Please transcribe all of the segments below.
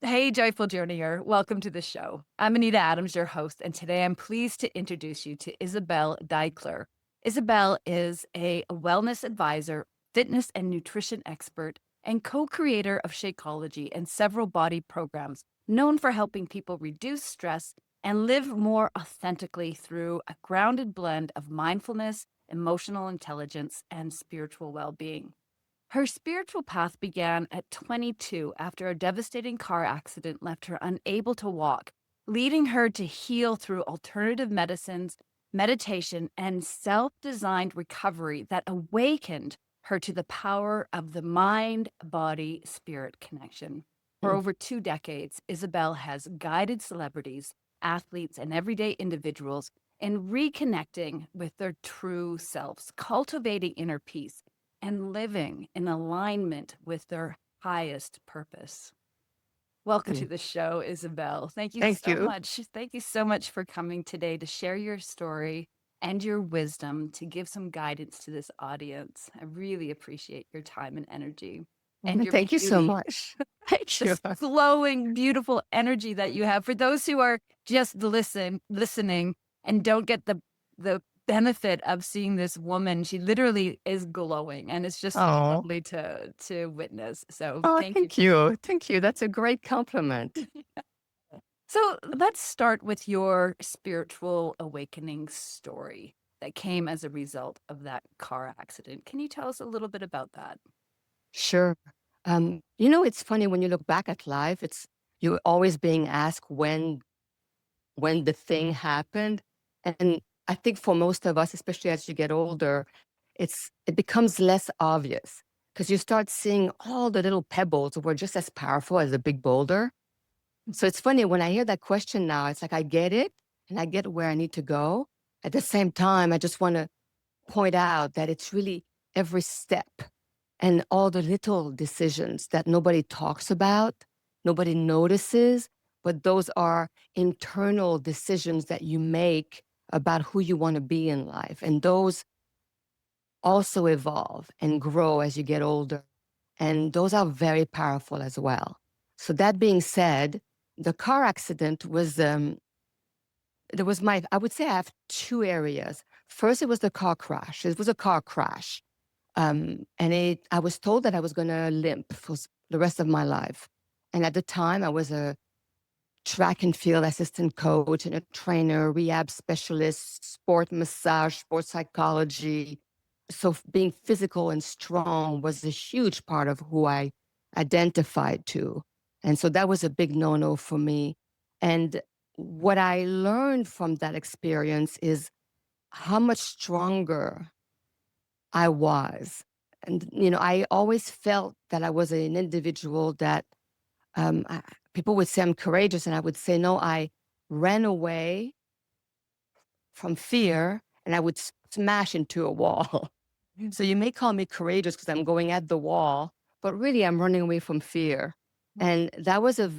Hey, Joyful Journeyer. Welcome to the show. I'm Anita Adams, your host, and today I'm pleased to introduce you to Isabelle Daikeler. Isabelle is a wellness advisor, fitness and nutrition expert, and co creator of Shakeology and several body programs, known for helping people reduce stress and live more authentically through a grounded blend of mindfulness, emotional intelligence, and spiritual well being. Her spiritual path began at 22 after a devastating car accident left her unable to walk, leading her to heal through alternative medicines, meditation, and self designed recovery that awakened her to the power of the mind body spirit connection. For Mm. over 2 decades, Isabel has guided celebrities, athletes, and everyday individuals in reconnecting with their true selves, cultivating inner peace and living in alignment with their highest purpose. Welcome to Mm. the show, Isabel. Thank you Thank so you. much. Thank you so much for coming today to share your story and your wisdom to give some guidance to this audience. I really appreciate your time and energy and your Thank you so beauty, much. Thank you. this flowing, beautiful energy that you have. For those who are just listening and don't get the benefit of seeing this woman, she literally is glowing, and it's just Oh, lovely to witness. So oh, thank you. thank you. Thank you. That's a great compliment. So let's start with your spiritual awakening story that came as a result of that car accident. Can you tell us a little bit about that? Sure. It's funny when you look back at life, you're always being asked when the thing happened. And I think for most of us, especially as you get older, it becomes less obvious because you start seeing all the little pebbles were just as powerful as a big boulder. So it's funny when I hear that question now, it's like I get it and I get where I need to go. At the same time, I just want to point out that it's really every step and all the little decisions that nobody talks about, nobody notices, but those are internal decisions that you make about who you want to be in life. And those also evolve and grow as you get older. And those are very powerful as well. So that being said, the car accident was I would say I have two areas. First, it was the car crash. It was a car crash. I was told that I was going to limp for the rest of my life. And at the time, I was a track and field assistant coach and a trainer, rehab specialist, sport massage, sports psychology. So being physical and strong was a huge part of who I identified to. And so that was a big no-no for me. And what I learned from that experience is how much stronger I was. And, I always felt that I was an individual that people would say I'm courageous, and I would say, no, I ran away from fear and I would smash into a wall. So you may call me courageous because I'm going at the wall, but really I'm running away from fear. And that was a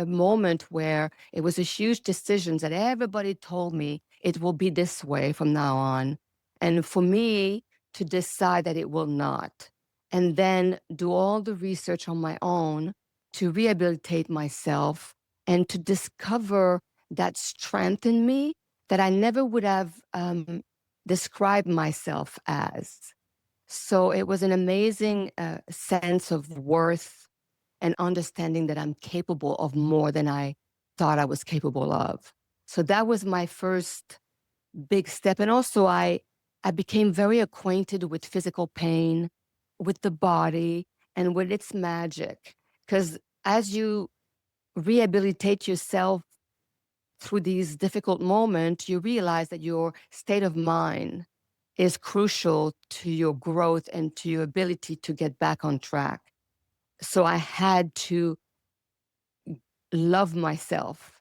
moment where it was a huge decision that everybody told me it will be this way from now on. And for me to decide that it will not, and then do all the research on my own to rehabilitate myself and to discover that strength in me that I never would have described myself as. So it was an amazing sense of worth and understanding that I'm capable of more than I thought I was capable of. So that was my first big step. And also I became very acquainted with physical pain, with the body, and with its magic. Because as you rehabilitate yourself through these difficult moments, you realize that your state of mind is crucial to your growth and to your ability to get back on track. So I had to love myself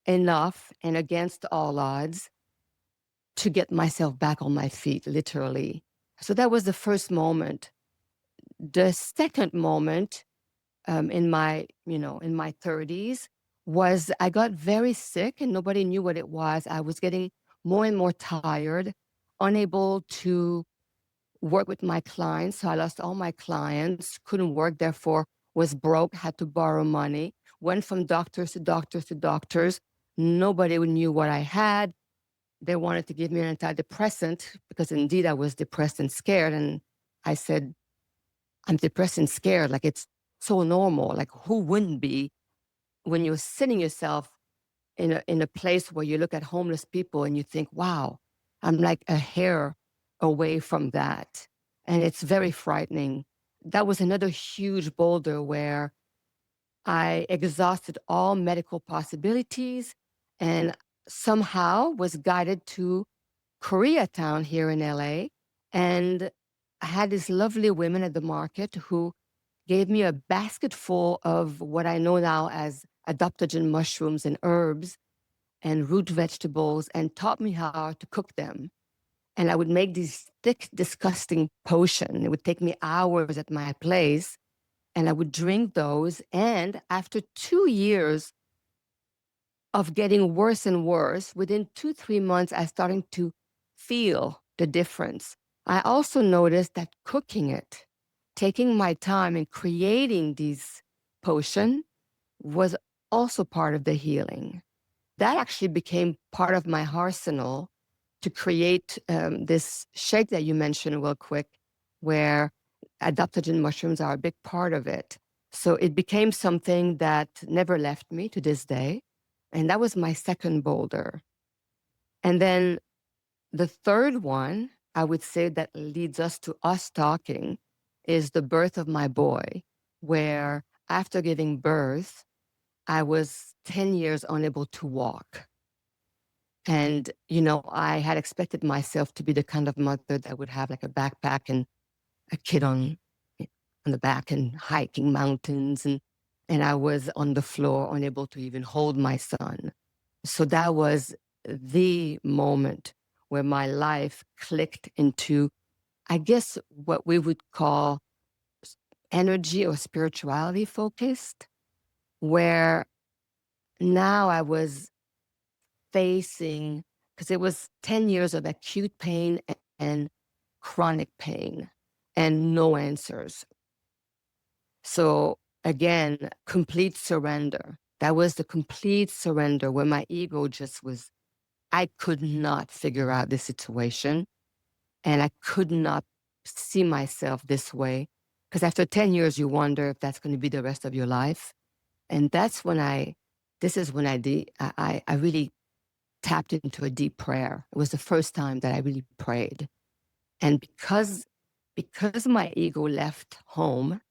enough and against all odds to get myself back on my feet, literally. So that was the first moment. The second moment in my 30s was I got very sick and nobody knew what it was. I was getting more and more tired, unable to work with my clients. So I lost all my clients, couldn't work, therefore was broke, had to borrow money, went from doctors to doctors to doctors. Nobody knew what I had. They wanted to give me an antidepressant because indeed I was depressed and scared. And I said, I'm depressed and scared. Like it's so normal. Like who wouldn't be when you're sitting yourself in a place where you look at homeless people and you think, wow, I'm like a hair away from that. And it's very frightening. That was another huge boulder where I exhausted all medical possibilities and somehow was guided to Koreatown here in LA. And I had these lovely women at the market who gave me a basket full of what I know now as adaptogen mushrooms and herbs and root vegetables and taught me how to cook them. And I would make these thick, disgusting potion. It would take me hours at my place and I would drink those. And after 2 years of getting worse and worse, within 2, 3 months, I started to feel the difference. I also noticed that cooking it, taking my time and creating these potion was also part of the healing. That actually became part of my arsenal to create this shake that you mentioned real quick, where adaptogen mushrooms are a big part of it. So it became something that never left me to this day. And that was my second boulder. And then the third one, I would say that leads us to us talking, is the birth of my boy, where after giving birth, I was 10 years unable to walk. And, I had expected myself to be the kind of mother that would have like a backpack and a kid on the back and hiking mountains. And I was on the floor, unable to even hold my son. So that was the moment where my life clicked into, I guess, what we would call energy or spirituality focused, where now I was facing, because it was 10 years of acute pain and chronic pain and no answers. So again, complete surrender. That was the complete surrender where my ego just was, I could not figure out the situation and I could not see myself this way. Because after 10 years, you wonder if that's going to be the rest of your life. And that's when this is when I really tapped into a deep prayer. It was the first time that I really prayed. And because my ego left home,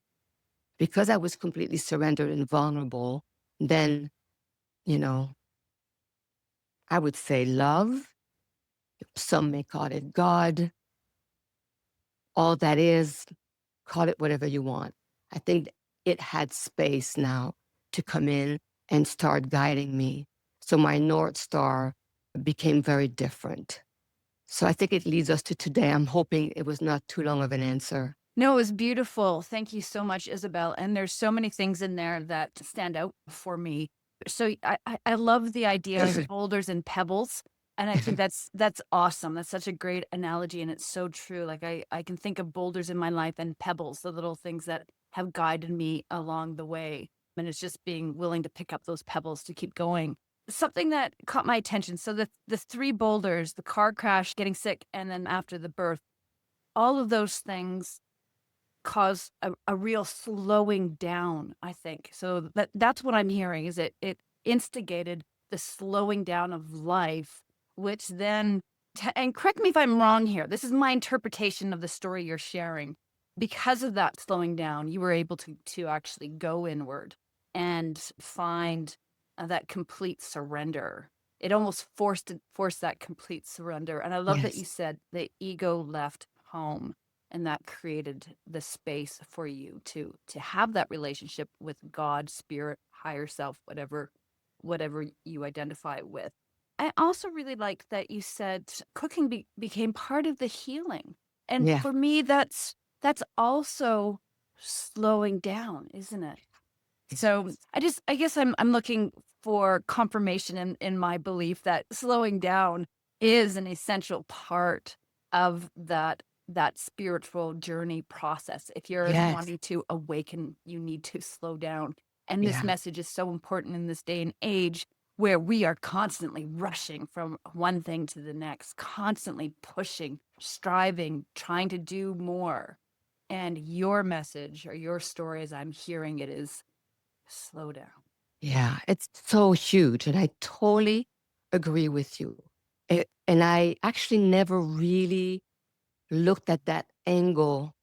because I was completely surrendered and vulnerable, then, you know, I would say love, some may call it God, all that is, call it whatever you want. I think it had space now to come in and start guiding me. So my North Star became very different. So I think it leads us to today. I'm hoping it was not too long of an answer. No, it was beautiful. Thank you so much, Isabel. And there's so many things in there that stand out for me. So I love the idea of boulders and pebbles. And I think that's awesome. That's such a great analogy. And it's so true. Like I can think of boulders in my life and pebbles, the little things that have guided me along the way. And it's just being willing to pick up those pebbles to keep going. Something that caught my attention. So the three boulders, the car crash, getting sick, and then after the birth, all of those things cause a real slowing down, I think. So that's what I'm hearing is it instigated the slowing down of life, which then, and correct me if I'm wrong here, this is my interpretation of the story you're sharing. Because of that slowing down, you were able to actually go inward and find that complete surrender. It almost forced that complete surrender. And I love that you Yes. said the ego left home, and that created the space for you to have that relationship with God, spirit, higher self, whatever you identify with. I also really like that you said cooking became part of the healing. And Yeah. for me, that's also slowing down, isn't it? So I guess I'm looking for confirmation in my belief that slowing down is an essential part of that spiritual journey process. If you're Yes. wanting to awaken, you need to slow down. And this Yeah. message is so important in this day and age where we are constantly rushing from one thing to the next, constantly pushing, striving, trying to do more. And your message or your story, as I'm hearing it, is slow down. Yeah. It's so huge. And I totally agree with you. And I actually never really looked at that angle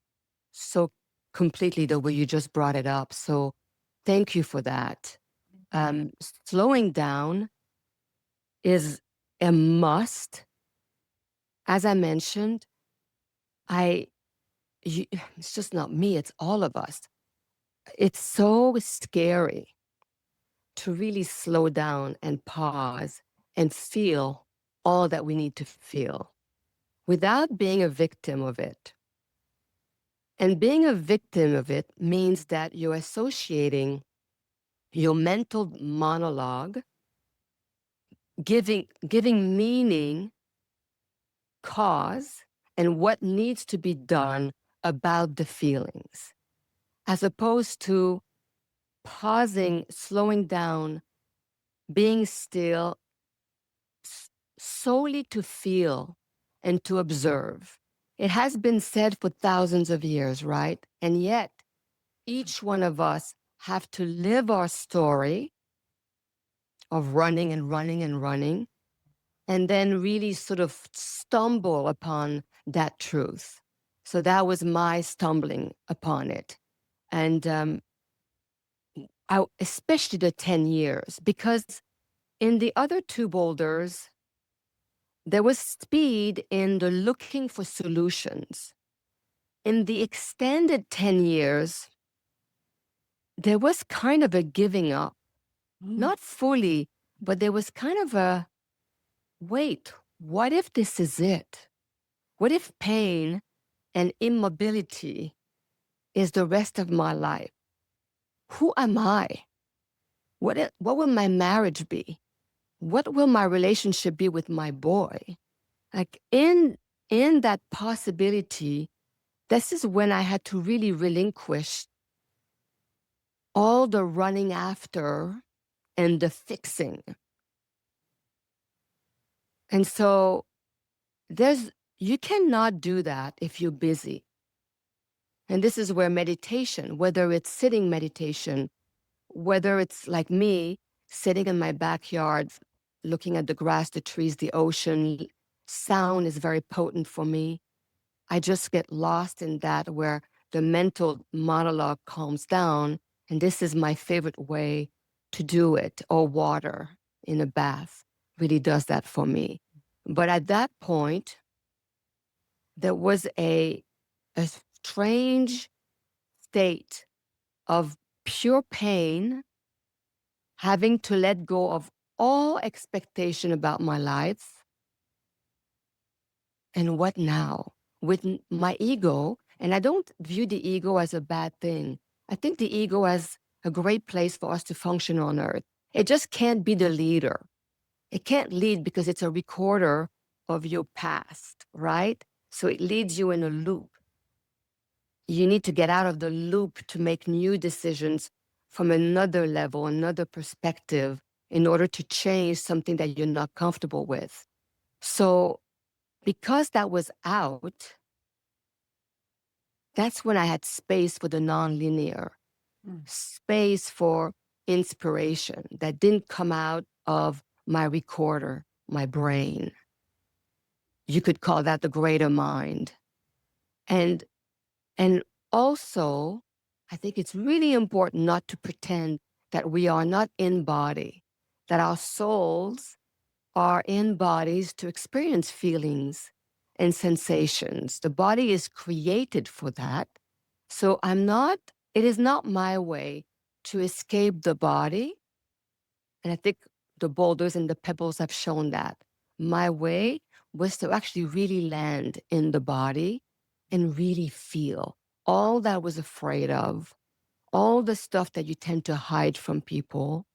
so completely the way you just brought it up. So thank you for that. Slowing down is a must. As I mentioned, I it's just not me, it's all of us. It's so scary to really slow down and pause and feel all that we need to feel without being a victim of it. And being a victim of it means that you're associating your mental monologue, giving meaning, cause, and what needs to be done about the feelings, as opposed to pausing, slowing down, being still solely to feel and to observe. It has been said for thousands of years, right? And yet, each one of us have to live our story of running and running and running, and then really sort of stumble upon that truth. So that was my stumbling upon it. And especially the 10 years, because in the other two boulders, there was speed in the looking for solutions. In the extended 10 years, there was kind of a giving up, Mm. not fully, but there was kind of a wait, what if this is it? What if pain and immobility is the rest of my life? Who am I? What will my marriage be? What will my relationship be with my boy? Like in that possibility, this is when I had to really relinquish all the running after and the fixing. And so you cannot do that if you're busy. And this is where meditation, whether it's sitting meditation, whether it's like me, sitting in my backyard, looking at the grass, the trees, the ocean, sound is very potent for me. I just get lost in that where the mental monologue calms down. And this is my favorite way to do it, or water in a bath really does that for me. But at that point, there was a strange state of pure pain, having to let go of all expectation about my life. And what now? With my ego, and I don't view the ego as a bad thing. I think the ego as a great place for us to function on earth. It just can't be the leader. It can't lead because it's a recorder of your past, right? So it leads you in a loop. You need to get out of the loop to make new decisions from another level, another perspective, in order to change something that you're not comfortable with. So, because that was out, that's when I had space for the nonlinear, Mm. space for inspiration that didn't come out of my recorder, my brain. You could call that the greater mind. And And also, I think it's really important not to pretend that we are not in body, that our souls are in bodies to experience feelings and sensations. The body is created for that. So it is not my way to escape the body. And I think the boulders and the pebbles have shown that. My way was to actually really land in the body and really feel all that I was afraid of, all the stuff that you tend to hide from people,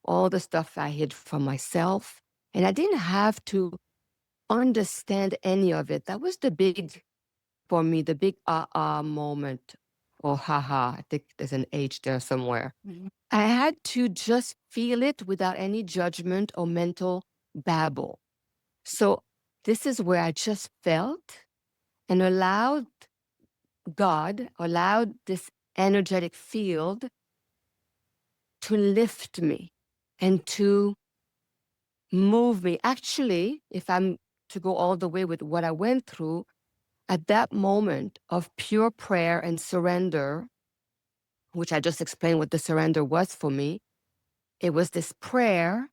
all the stuff I hid from myself. And I didn't have to understand any of it. That was the big, for me, the big moment or haha. I think there's an H there somewhere. Mhm. I had to just feel it without any judgment or mental babble. So this is where I just felt and allowed God, allowed this energetic field to lift me and to move me. Actually, if I'm to go all the way with what I went through, at that moment of pure prayer and surrender, which I just explained what the surrender was for me, it was this prayer.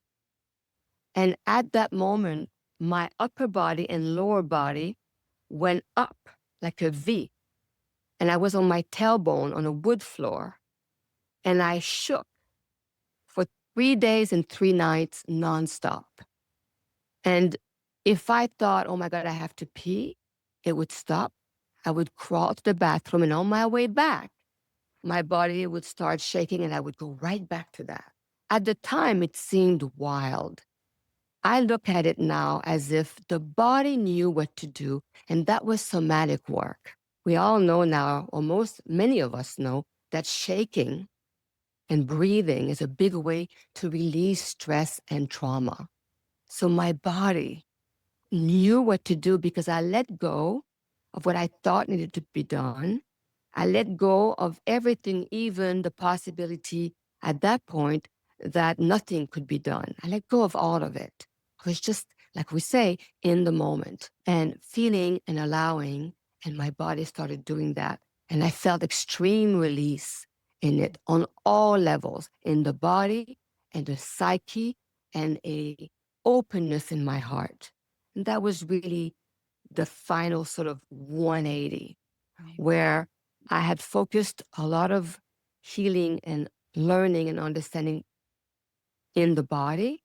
And at that moment, my upper body and lower body went up like a V. And I was on my tailbone on a wood floor. And I shook for 3 days and 3 nights nonstop. And if I thought, oh my God, I have to pee, it would stop. I would crawl to the bathroom, and on my way back, my body would start shaking and I would go right back to that. At the time, it seemed wild. I look at it now as if the body knew what to do, and that was somatic work. We all know now, or many of us know, that shaking and breathing is a big way to release stress and trauma. So my body knew what to do because I let go of what I thought needed to be done. I let go of everything, even the possibility at that point that nothing could be done. I let go of all of it. I was just, like we say, in the moment and feeling and allowing, and my body started doing that. And I felt extreme release in it on all levels, in the body and the psyche, and a openness in my heart. And that was really the final sort of 180, Right. where I had focused a lot of healing and learning and understanding in the body,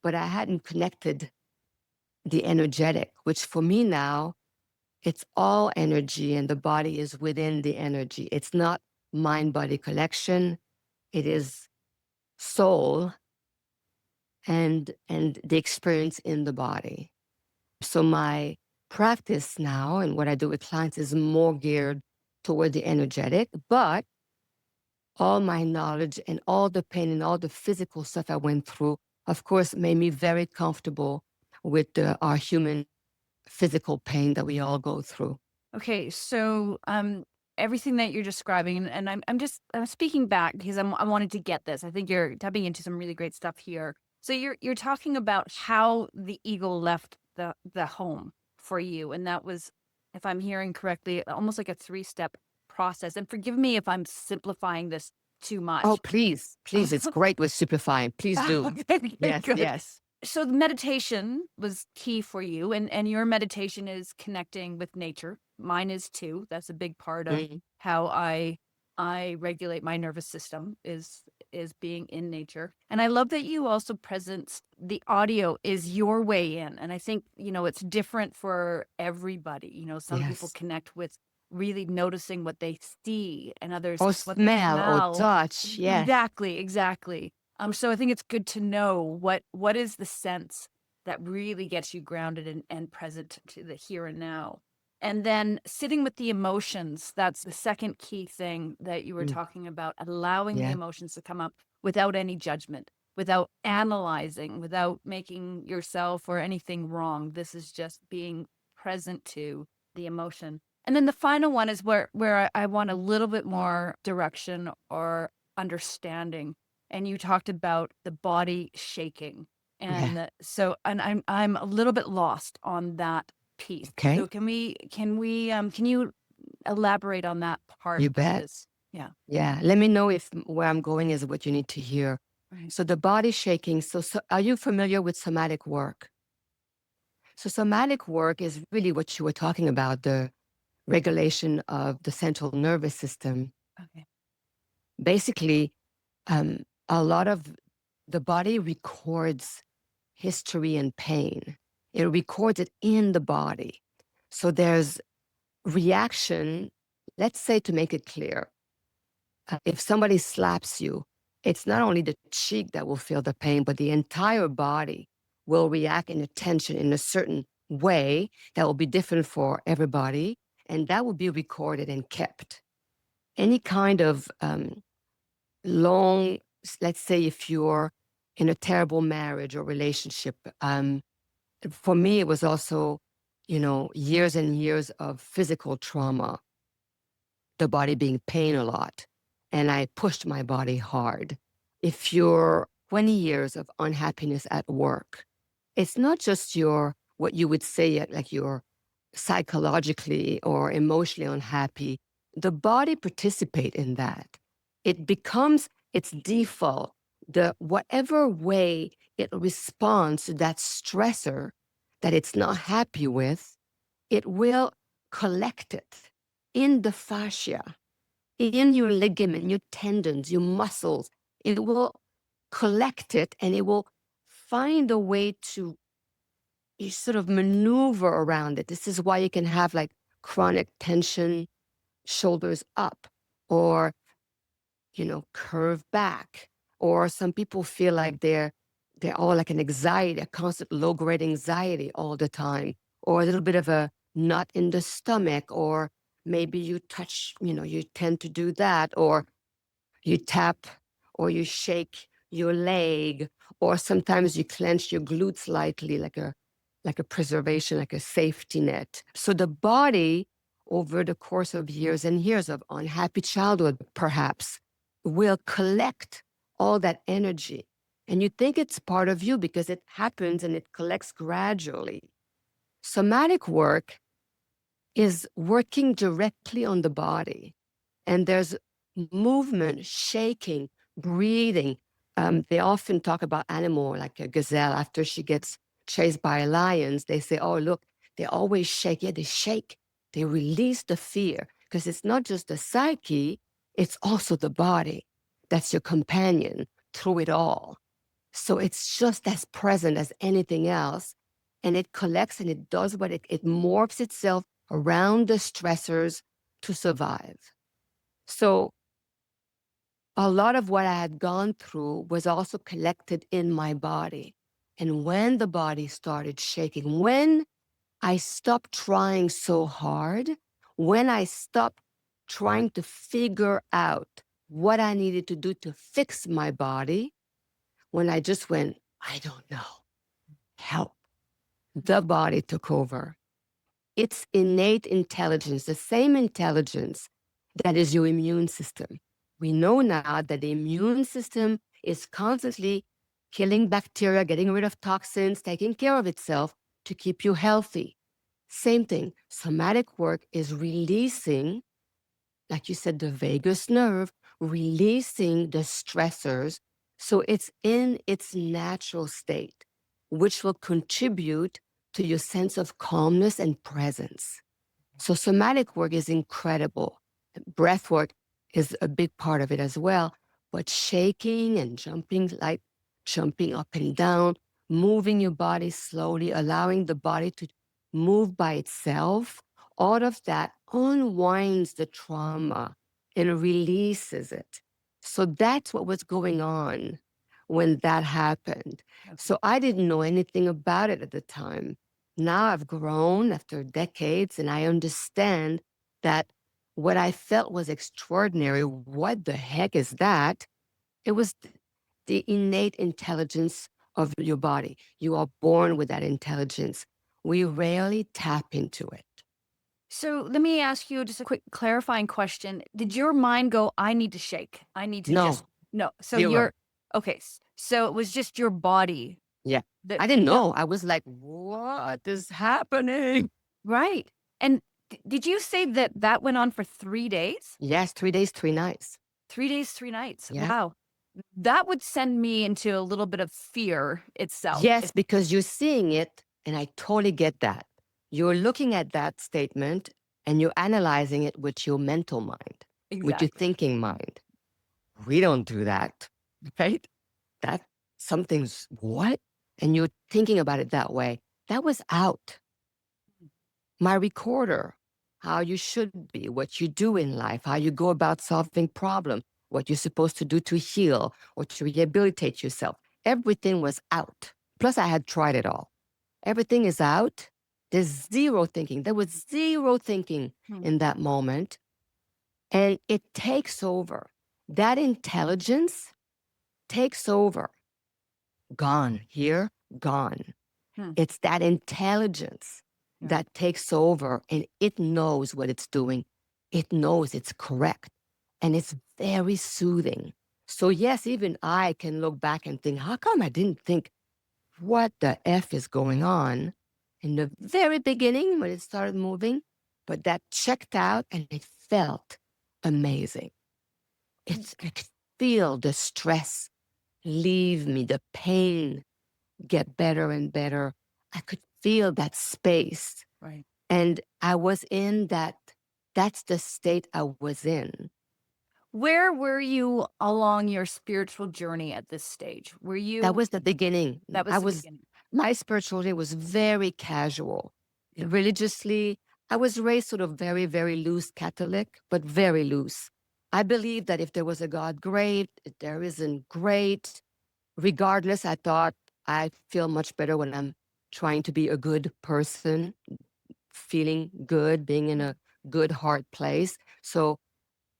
but I hadn't connected the energetic, which for me now, it's all energy and the body is within the energy. It's not mind body collection, it is soul and the experience in the body. So my practice now and what I do with clients is more geared toward the energetic, but all my knowledge and all the pain and all the physical stuff I went through, of course, made me very comfortable with our human physical pain that we all go through. Okay, so everything that you're describing, and I'm speaking back because I wanted to get this. I think you're tapping into some really great stuff here. So you're talking about how the eagle left the home for you, and that was, if I'm hearing correctly, almost like a 3-step process. And forgive me if I'm simplifying this too Oh, much. please, it's great with simplifying. Please do. Okay, Yes, good. yes. So the meditation was key for you, and your meditation is connecting with nature. Mine is too. That's a big part of Mhm. how I regulate my nervous system is being in nature. And I love that you also presence the audio is your way in. And I think, it's different for everybody. Some people Yes. connect with really noticing what they see, and others Or what they smell or smell. touch. Yes. Exactly, exactly. So I think it's good to know what is the sense that really gets you grounded and present to the here and now. And then sitting with the emotions, that's the second key thing that you were Mm, talking about, allowing the yeah. emotions to come up without any judgment, without analyzing, without making yourself or anything wrong. This is just being present to the emotion. And then the final one is where I want a little bit more direction or understanding, and you talked about the body shaking. Yeah. And I'm a little bit lost on that piece. So Okay. can you elaborate on that part You of bet. this? Yeah. Yeah. Let me know if where I'm going is what you need to hear. Right. So the body shaking. So are you familiar with somatic work? So somatic work is really what you were talking about, the regulation of the central nervous system. Okay. Basically, a lot of the body records history and pain. It records it in the body. So there's reaction, let's say to make it clear, if somebody slaps you, it's not only the cheek that will feel the pain, but the entire body will react in a tension in a certain way that will be different for everybody. And that will be recorded and kept. any kind of long, let's say if you're in a terrible marriage or relationship, for me, it was also, years and years of physical trauma, the body being pain a lot. And I pushed my body hard. If you're 20 years of unhappiness at work, it's not just what you would say, like you're psychologically or emotionally unhappy. The body participate in that. It becomes its default, whatever way it responds to that stressor that it's not happy with, it will collect it in the fascia, in your ligament, your tendons, your muscles. It will collect it and it will find a way to you sort of maneuver around it. This is why you can have like chronic tension, shoulders up, or curve back. Or some people feel like they're all like an anxiety, a constant low-grade anxiety all the time, or a little bit of a knot in the stomach, or maybe you touch, you tend to do that, or you tap or you shake your leg, or sometimes you clench your glutes slightly, like a preservation, like a safety net. So the body, over the course of years and years of unhappy childhood, perhaps, will collect all that energy. And you think it's part of you because it happens and it collects gradually. Somatic work is working directly on the body. And there's movement, shaking, breathing. They often talk about animal like a gazelle after she gets chased by lions. They say, oh, look, they always shake. Yeah, they shake. They release the fear because it's not just the psyche, it's also the body that's your companion through it all. So it's just as present as anything else. And it collects and it does it morphs itself around the stressors to survive. So a lot of what I had gone through was also collected in my body. And when the body started shaking, when I stopped trying so hard, when I stopped trying to figure out what I needed to do to fix my body, when I just went, I don't know, help, the body took over. It's innate intelligence, the same intelligence that is your immune system. We know now that the immune system is constantly killing bacteria, getting rid of toxins, taking care of itself to keep you healthy. Same thing, somatic work is releasing, like you said, the vagus nerve, releasing the stressors so it's in its natural state, which will contribute to your sense of calmness and presence. So somatic work is incredible. Breath work is a big part of it as well. But shaking and jumping, like jumping up and down, moving your body slowly, allowing the body to move by itself, all of that unwinds the trauma and releases it. So that's what was going on when that happened. Okay. So I didn't know anything about it at the time. Now I've grown after decades and I understand that what I felt was extraordinary. What the heck is that? It was the innate intelligence of your body. You are born with that intelligence. We rarely tap into it. So let me ask you just a quick clarifying question. Did your mind go, I need to shake? I need to just, No, no. So zero. okay. So it was just your body Yeah. that, I didn't know. I was like, what is happening? right. And did you say that that went on for 3 days? Yes, 3 days, 3 nights. 3 days, 3 nights. Yeah. Wow. That would send me into a little bit of fear itself. Yes, because you're seeing it, and I totally get that. You're looking at that statement and you're analyzing it with your mental mind, with your Exactly. thinking mind. We don't do that, right? That something's what? And you're thinking about it that way. That was out. My recorder, how you should be, what you do in life, how you go about solving problems, what you're supposed to do to heal or to rehabilitate yourself. Everything was out. Plus, I had tried it all. Everything is out. There's zero thinking. There was zero thinking Hmm. in that moment. and it takes over. That intelligence takes over. Gone here, gone. Hmm. It's that intelligence Yeah. that takes over and it knows what it's doing. It knows it's correct. And it's very soothing. So, yes, even I can look back and think, how come I didn't think what the F is going on in the very beginning when it started moving? But that checked out and it felt amazing. I could feel the stress leave me, the pain get better and better. I could feel that space. Right. And I was in that, that's the state I was in. Where were you along your spiritual journey at this stage? Were That you was the beginning. that was the beginning? My spirituality was very casual. Yeah. Religiously, I was raised sort of very, very loose Catholic, but very loose. I believed that if there was a God, great. If there isn't, great. Regardless, I thought I feel much better when I'm trying to be a good person, feeling good, being in a good heart place. So,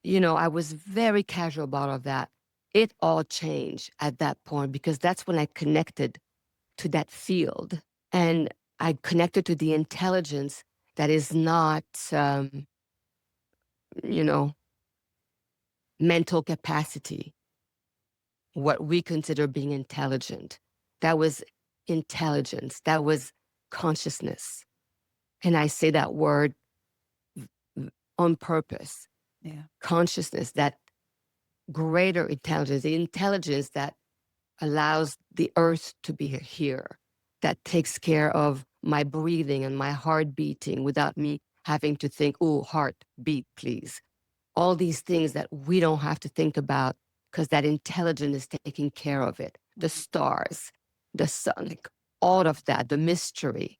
I was very casual about all of that. It all changed at that point because that's when I connected to that field and I connected to the intelligence that is not, you know, mental capacity, what we consider being intelligent. That was intelligence. That was consciousness. And I say that word on purpose. Yeah. Consciousness, that greater intelligence, the intelligence that allows the earth to be here, that takes care of my breathing and my heart beating without me having to think, oh, heart, beat, please. All these things that we don't have to think about because that intelligence is taking care of it. The Mhm. stars, the sun, like all of that, the mystery.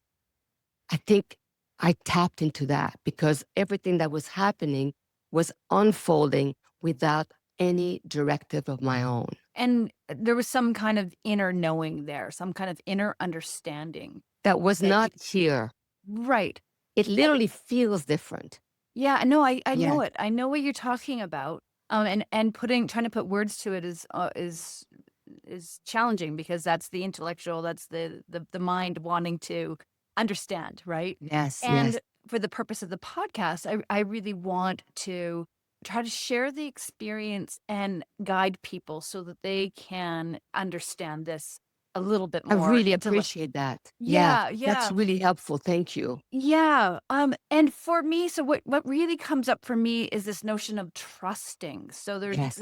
I think I tapped into that because everything that was happening was unfolding without any directive of my own. And there was some kind of inner knowing there, some kind of inner understanding That was that you not here. right. It And literally feels different. yeah, no, I know Yes. it. I know what you're talking about. And trying to put words to it is challenging because that's the intellectual, that's the mind wanting to understand, right? Yes. And Yes. for the purpose of the podcast, I really want to try to share the experience and guide people so that they can understand this a little bit I more really intellect. appreciate that. Yeah. Yeah, That's yeah. really helpful. Thank you. Yeah, and for me, so what really comes up for me is this notion of trusting. So Yes.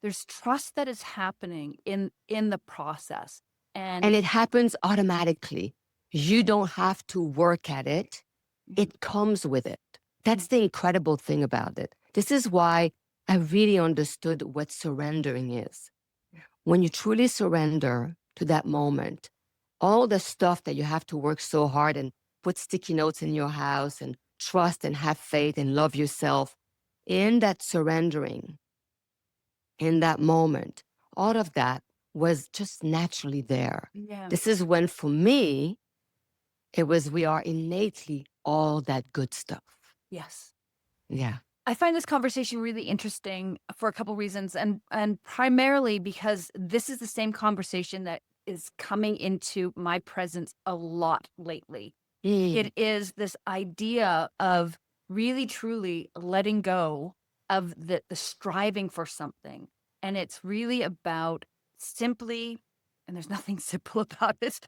there's trust that is happening in the process. And And it happens automatically. You don't have to work at it. mhm, It comes with it. mm, That's the incredible thing about it. This is why I really understood what surrendering is. When you truly surrender to that moment, all the stuff that you have to work so hard and put sticky notes in your house and trust and have faith and love yourself, in that surrendering, in that moment, all of that was just naturally there. yeah, This is when, for me, it was we are innately all that good stuff. yes. Yeah. I find this conversation really interesting for a couple reasons, and primarily because this is the same conversation that is coming into my presence a lot lately. Mm, It is this idea of really truly letting go of the striving for something, and it's really about simply, and there's nothing simple about this,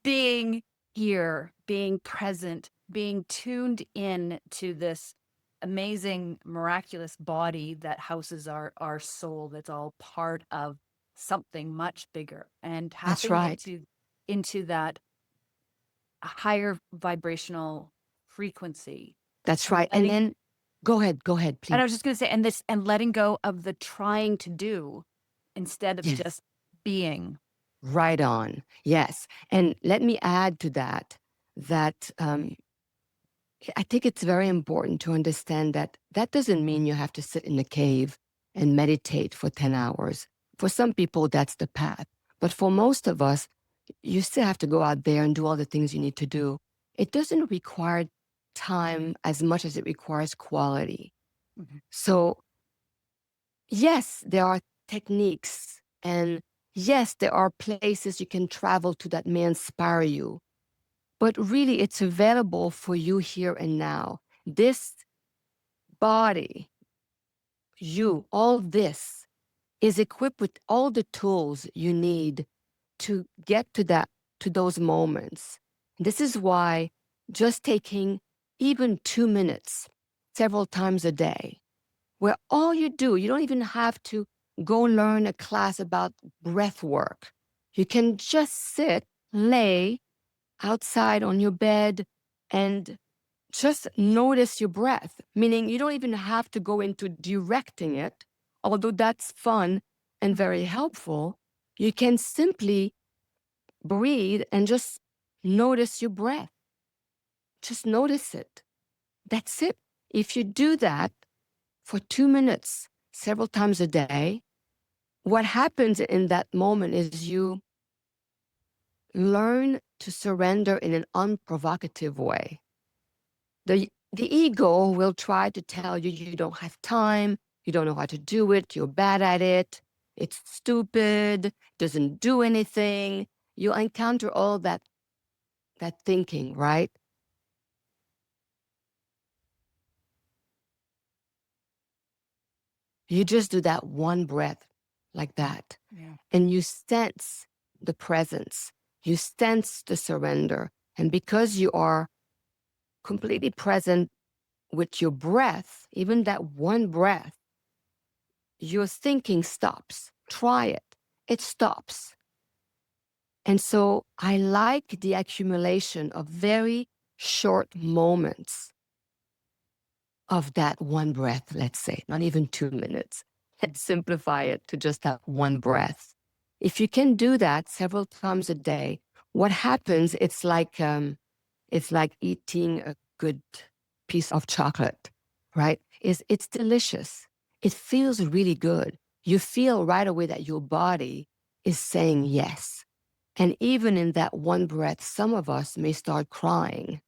being here, being present, being tuned in to this amazing, miraculous body that houses our soul, that's all part of something much bigger, and that's tapping right. into that higher vibrational frequency That's and right. And letting then go ahead, and I please. was just gonna say, and letting go of the trying to do instead of Yes. just being. Right on. Yes. And let me add to that, that I think it's very important to understand that that doesn't mean you have to sit in a cave and meditate for 10 hours. For some people, that's the path. But for most of us, you still have to go out there and do all the things you need to do. It doesn't require time as much as it requires quality. Mhm. So, yes, there are techniques, and yes, there are places you can travel to that may inspire you, but really it's available for you here and now. This body, you, all this is equipped with all the tools you need to get to those moments. This is why just taking even 2 minutes several times a day, where all you do, you don't even have to go learn a class about breath work. You can just sit, lay outside on your bed, and just notice your breath, meaning you don't even have to go into directing it, although that's fun and very helpful. You can simply breathe and just notice your breath. Just notice it. That's it. If you do that for 2 minutes several times a day, what happens in that moment is you learn to surrender in an unprovocative way. The ego will try to tell you you don't have time, you don't know how to do it, you're bad at it, it's stupid, doesn't do anything. You encounter all that thinking, right? You just do that one breath like that, Yeah. and you sense the presence, you sense the surrender. And because you are completely present with your breath, even that one breath, your thinking stops. Try it, it stops. And so I like the accumulation of very short moments of that one breath, let's say, not even 2 minutes. Let's simplify it to just that one breath. If you can do that several times a day, what happens, it's like eating a good piece of chocolate, right? It's delicious. It feels really good. You feel right away that your body is saying yes. And even in that one breath, some of us may start crying,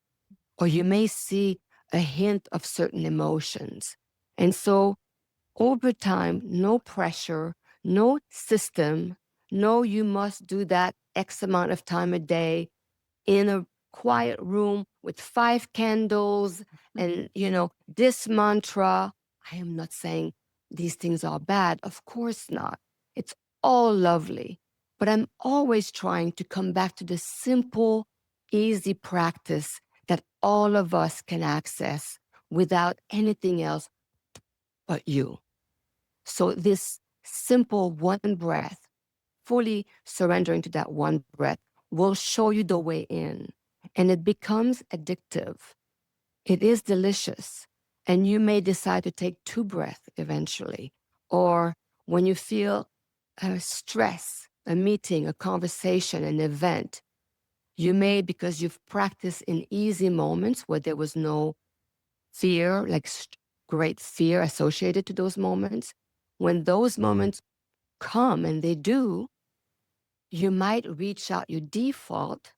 or you may see a hint of certain emotions. And so over time, no pressure, no system, no, you must do that X amount of time a day in a quiet room with 5 candles and, this mantra. I am not saying these things are bad. Of course not. It's all lovely. But I'm always trying to come back to the simple, easy practice that all of us can access without anything else but you. So, this simple one breath, fully surrendering to that one breath, will show you the way in. And it becomes addictive. It is delicious. And you may decide to take 2 breaths eventually. Or when you feel stress, a meeting, a conversation, an event, you may, because you've practiced in easy moments where there was no fear, like great fear associated to those moments, when those moments come, and they do, you might reach out. Your default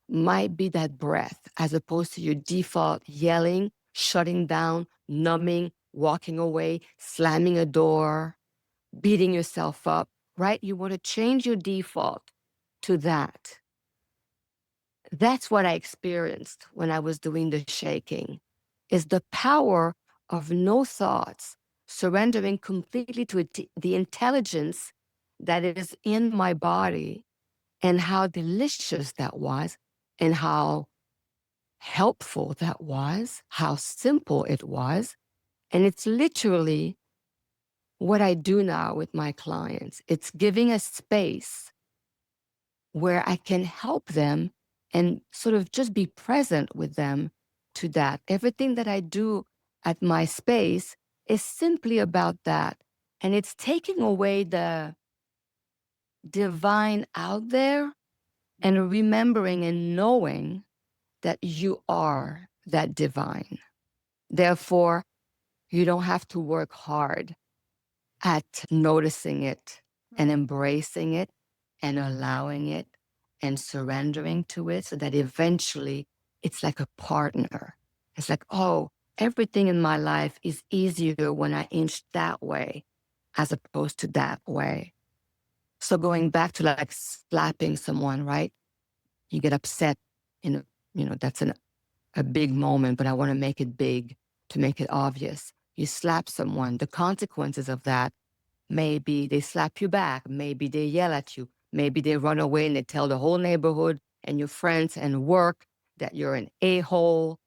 might be that breath, as opposed to your default yelling, shutting down, numbing, walking away, slamming a door, beating yourself up, right? You want to change your default to that. That's what I experienced when I was doing the shaking, is the power of no thoughts, surrendering completely to the intelligence that is in my body, and how delicious that was, and how helpful that was, how simple it was. And it's literally what I do now with my clients. It's giving a space where I can help them and sort of just be present with them to that. Everything that I do at my space is simply about that. And it's taking away the divine out there, and remembering and knowing that you are that divine. Therefore, you don't have to work hard at noticing it and embracing it and allowing it and surrendering to it, so that eventually it's like a partner. It's like, oh, everything in my life is easier when I inch that way as opposed to that way. So going back to like slapping someone, right? You get upset in, that's a big moment, but I want to make it big to make it obvious. You slap someone, the consequences of that, maybe they slap you back, maybe they yell at you, maybe they run away and they tell the whole neighborhood and your friends and work that you're an a-hole,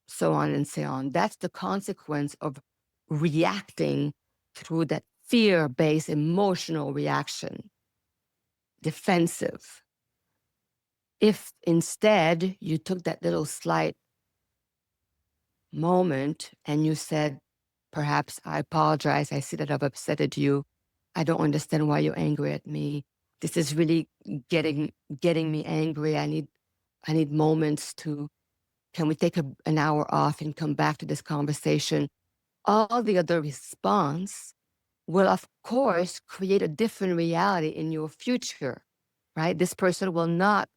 so on and so on. That's the consequence of reacting through that fear-based emotional reaction, defensive. If instead you took that little slight moment and you said, perhaps I apologize, I see that I've upsetted you, I don't understand why you're angry at me. This is really getting me angry. I need moments to, can we take an hour off and come back to this conversation? All the other response will, of course, create a different reality in your future, right? This person will not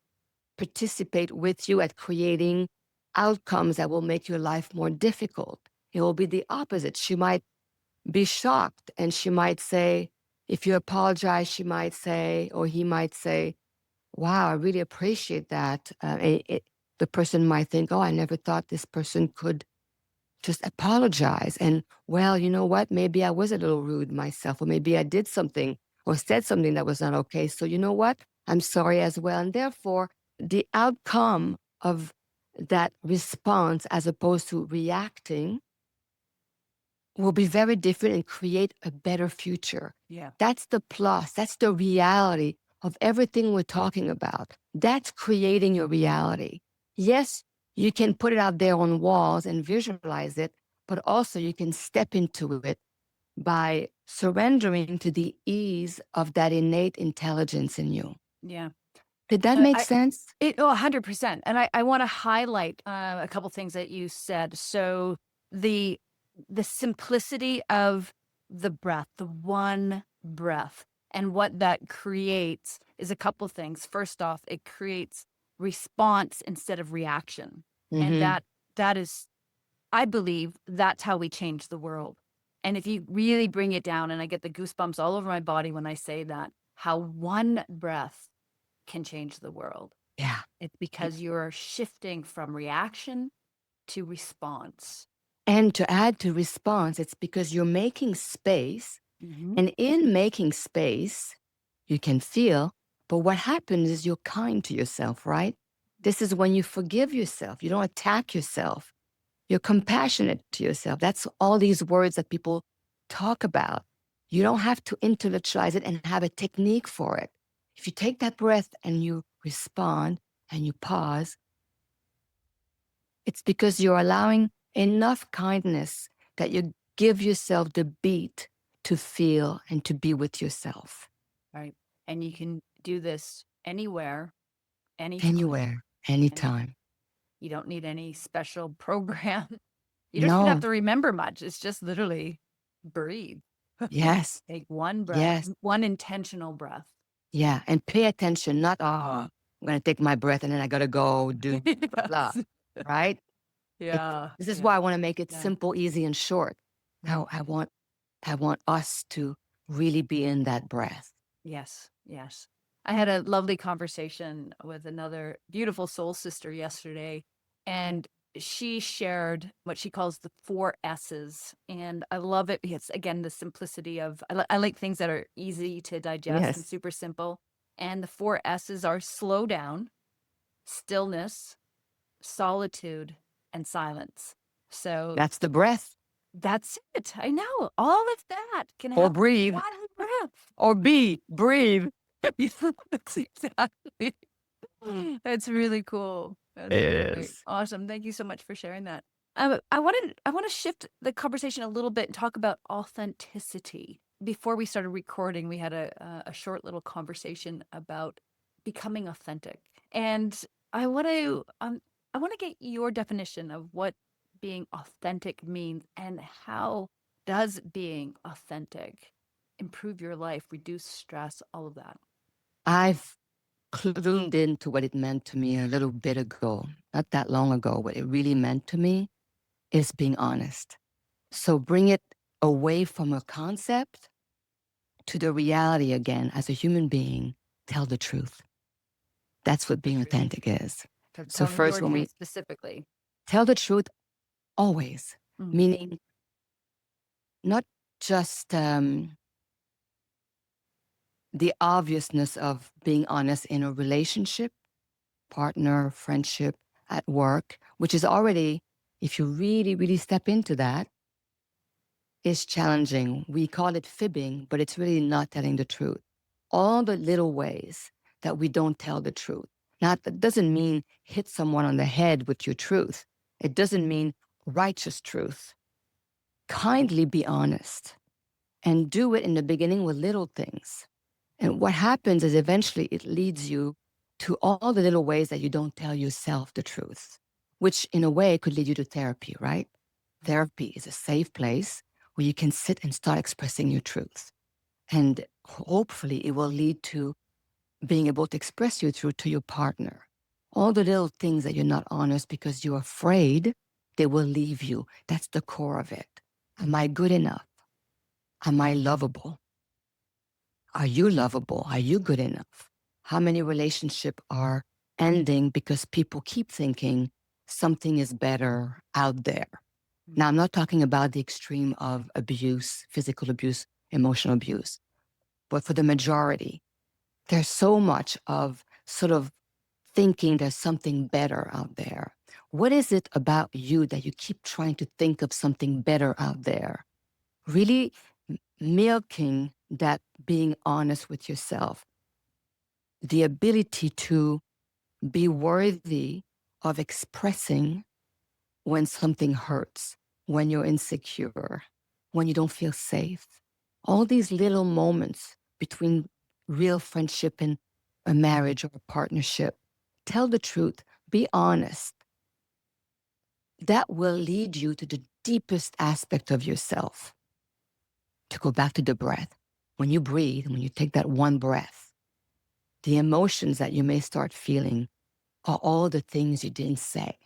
participate with you at creating outcomes that will make your life more difficult. It will be the opposite. She might be shocked and she might say, if you apologize, she might say, or he might say, wow, I really appreciate that. The person might think, oh, I never thought this person could just apologize. And well, you know what? Maybe I was a little rude myself, or maybe I did something or said something that was not okay. So you know what? I'm sorry as well. And therefore, the outcome of that response, as opposed to reacting, will be very different and create a better future. Yeah. That's the plus. That's the reality of everything we're talking about. That's creating your reality. Yes, you can put it out there on walls and visualize it, but also you can step into it by surrendering to the ease of that innate intelligence in you. Yeah. Did that make I sense? it oh, 100%. And I wanna highlight, a couple things that you said. So, the the simplicity of the breath, the one breath, and what that creates is a couple things. First off, it creates response instead of reaction, and Hmm. that is, I believe that's how we change the world. And if you really bring it down, and I get the goosebumps all over my body when I say that, how one breath can change the world. Yeah. It's because you're shifting from reaction to response. And to add to response, it's because you're making space. Mhm. And in making space, you can feel, but what happens is you're kind to yourself, right? This is when you forgive yourself. You don't attack yourself. You're compassionate to yourself. That's all these words that people talk about. You don't have to intellectualize it and have a technique for it. If you take that breath and you respond and you pause, it's because you're allowing enough kindness that you give yourself the beat to feel and to be with yourself. Right. And you can do this anywhere, anytime. Anywhere, And anytime. you don't need any special program. You don't even have No. to remember much. It's just literally breathe. Yes. Take one breath, Yes. one intentional breath. Yeah. And pay attention, not, oh, I'm going to take my breath and then I got to go do blah, blah, Yes. right? Yeah. This is why Yeah. I want to make it Yeah. simple, easy, and short. Right. I want us to really be in that breath. Yes, yes. I had a lovely conversation with another beautiful soul sister yesterday, and she shared what she calls the four S's. And I love it because, again, the simplicity of, I like things that are easy to digest and Yes. super simple. And the four S's are slow down, stillness, solitude, and silence. So That's the breath. that's it. I know all of that can Or happen in breathe. one breath. Or be. Breathe. That's exactly. That's really cool. That's really Yes. awesome. Thank you so much for sharing that. I want to shift the conversation a little bit and talk about authenticity. Before we started recording, we had a short little conversation about becoming authentic, and I want to get your definition of what being authentic means and how does being authentic improve your life, reduce stress, all of that. I've clued into what it meant to me a little bit ago, not that long ago, what it really meant to me. is being honest. So bring it away from a concept to the reality again as a human being. Tell the truth. That's what The being truth. authentic is. So So, telling first, your when truth we specifically. tell the truth, always, Mm, meaning not just the obviousness of being honest in a relationship, partner, friendship, at work, which is already, if you really, really step into that, is challenging. We call it fibbing, but it's really not telling the truth. All the little ways that we don't tell the truth. Now, that doesn't mean hit someone on the head with your truth. It doesn't mean righteous truth. Kindly be honest and do it in the beginning with little things. And what happens is eventually it leads you to all the little ways that you don't tell yourself the truth, which in a way could lead you to therapy, right? Therapy is a safe place where you can sit and start expressing your truth. And hopefully it will lead to being able to express your truth to your partner. All the little things that you're not honest because you're afraid they will leave you. That's the core of it. Am I good enough? Am I lovable? Are you lovable? Are you good enough? How many relationships are ending because people keep thinking something is better out there? mm, Now, I'm not talking about the extreme of abuse, physical abuse, emotional abuse, but for the majority, there's so much of sort of thinking there's something better out there. What is it about you that you keep trying to think of something better out there? Really milking that being honest with yourself, the ability to be worthy of expressing when something hurts, when you're insecure, when you don't feel safe. All these little moments between real friendship and a marriage or a partnership. Tell the truth, be honest. That will lead you to the deepest aspect of yourself. To go back to the breath, when you breathe, when you take that one breath, the emotions that you may start feeling are all the things you didn't say,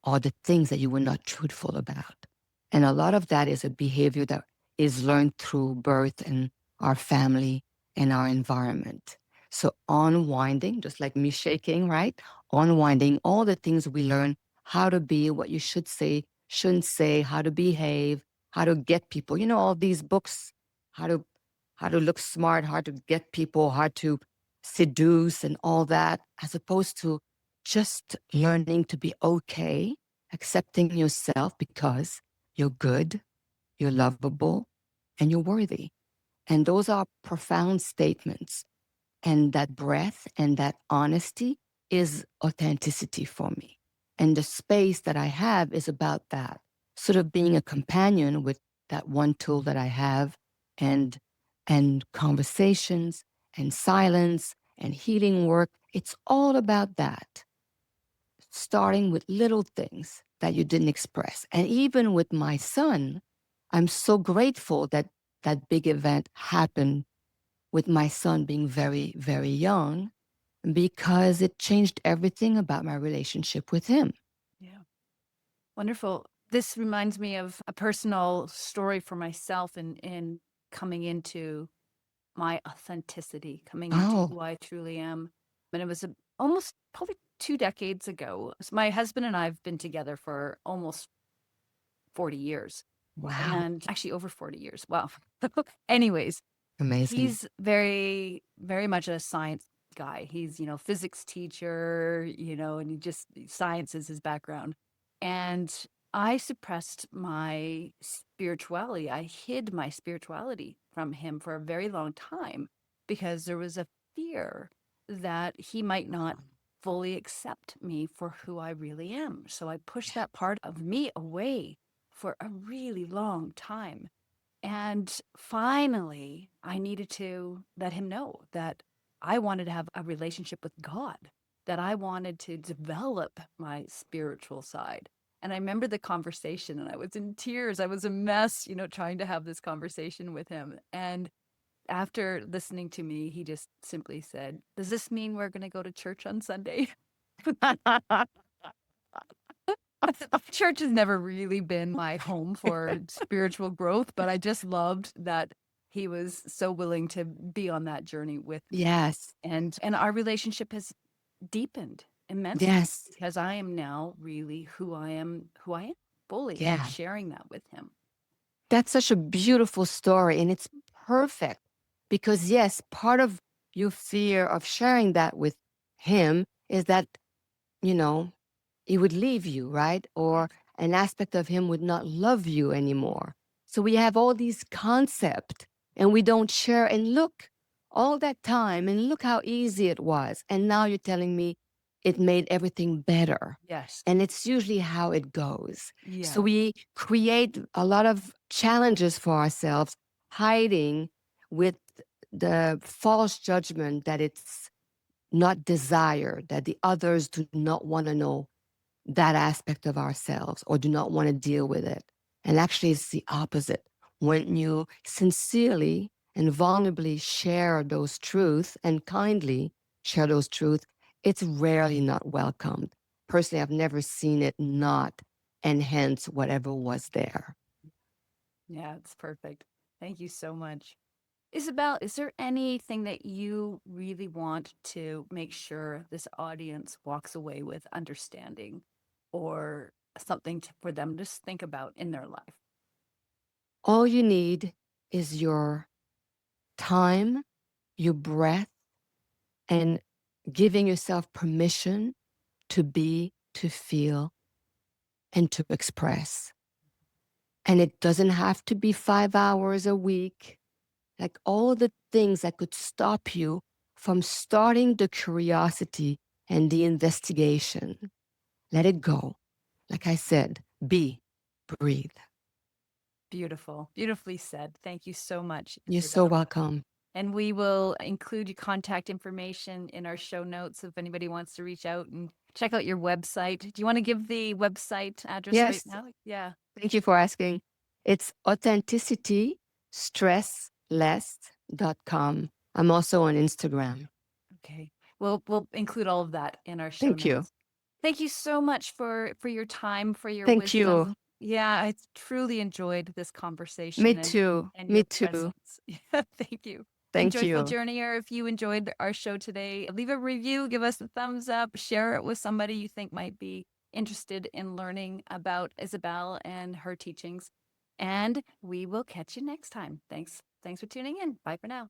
are the things that you were not truthful about. And a lot of that is a behavior that is learned through birth and our family and our environment. So unwinding, just like me shaking, right? Unwinding all the things we learn, how to be, what you should say, shouldn't say, how to behave, how to get people. You know, all these books, how to how to look smart, how to get people, how to seduce and all that, as opposed to just learning to be okay, accepting yourself because you're good, you're lovable, and you're worthy. And those are profound statements. And that breath and that honesty is authenticity for me. And the space that I have is about that, sort of being a companion with that one tool that I have, and conversations and silence and healing work. It's all about that, starting with little things that you didn't express. And even with my son, I'm so grateful that that big event happened with my son being very, very young, because it changed everything about my relationship with him. yeah. Wonderful. This reminds me of a personal story for myself in coming into my authenticity, coming into Oh, who I truly am. And it was almost probably 2 decades ago. So my husband and I have been together for almost 40 years, wow. and actually over 40 years. Wow. Anyways, Amazing. he's very, very much a science guy. He's, physics teacher, and science is his background. And I suppressed my spirituality. I hid my spirituality from him for a very long time because there was a fear that he might not fully accept me for who I really am. So I pushed that part of me away for a really long time. And finally, I needed to let him know that I wanted to have a relationship with God, that I wanted to develop my spiritual side. And I remember the conversation and I was in tears. I was a mess, trying to have this conversation with him. And after listening to me, he just simply said, "Does this mean we're going to go to church on Sunday?" Church has never really been my home for spiritual growth, but I just loved that he was so willing to be on that journey with me. Yes. And our relationship has deepened immensely Yes. because I am now really who I am fully, and Yeah. sharing that with him. That's such a beautiful story. And it's perfect because, yes, part of your fear of sharing that with him is that, you know, he would leave you, right? Or Yes. an aspect of him would not love you anymore. So we have all these concepts and we don't share. And look, all that time, and look how easy it was. And now you're telling me it made everything better. Yes. And it's usually how it goes. So Yeah. we create a lot of challenges for ourselves, hiding with the false judgment that it's not desired, that the others do not want to know that aspect of ourselves or do not want to deal with it. And actually, it's the opposite. When you sincerely and vulnerably share those truths and kindly share those truths, it's rarely not welcomed. Personally, I've never seen it not enhance whatever was there. Yeah, it's perfect. Thank you so much. Isabel, is there anything that you really want to make sure this audience walks away with understanding, or something for them to think about in their life? All you need is your time, your breath, and giving yourself permission to be, to feel, and to express. And it doesn't have to be 5 hours a week. Like all the things that could stop you from starting the curiosity and the investigation. Let it go. Like I said, be, breathe. Beautiful. Beautifully said. Thank you so much, You're so Isabel. welcome. And we will include your contact information in our show notes if anybody wants to reach out and check out your website. Do you want to give the website address right Yes, now? Yeah. thank you for asking. It's authenticitystressless.com. I'm also on Instagram. Okay. We'll include all of that in our show Thank you. notes. Thank you so much for your time, for your Thank you. wisdom. Yeah, I truly enjoyed this Me conversation too. and Me your too. presence. Yeah, thank you. And Thank Joyful you. Journeyer, if you enjoyed our show today, leave a review, give us a thumbs up, share it with somebody you think might be interested in learning about Isabel and her teachings. And we will catch you next time. Thanks. Thanks for tuning in. Bye for now.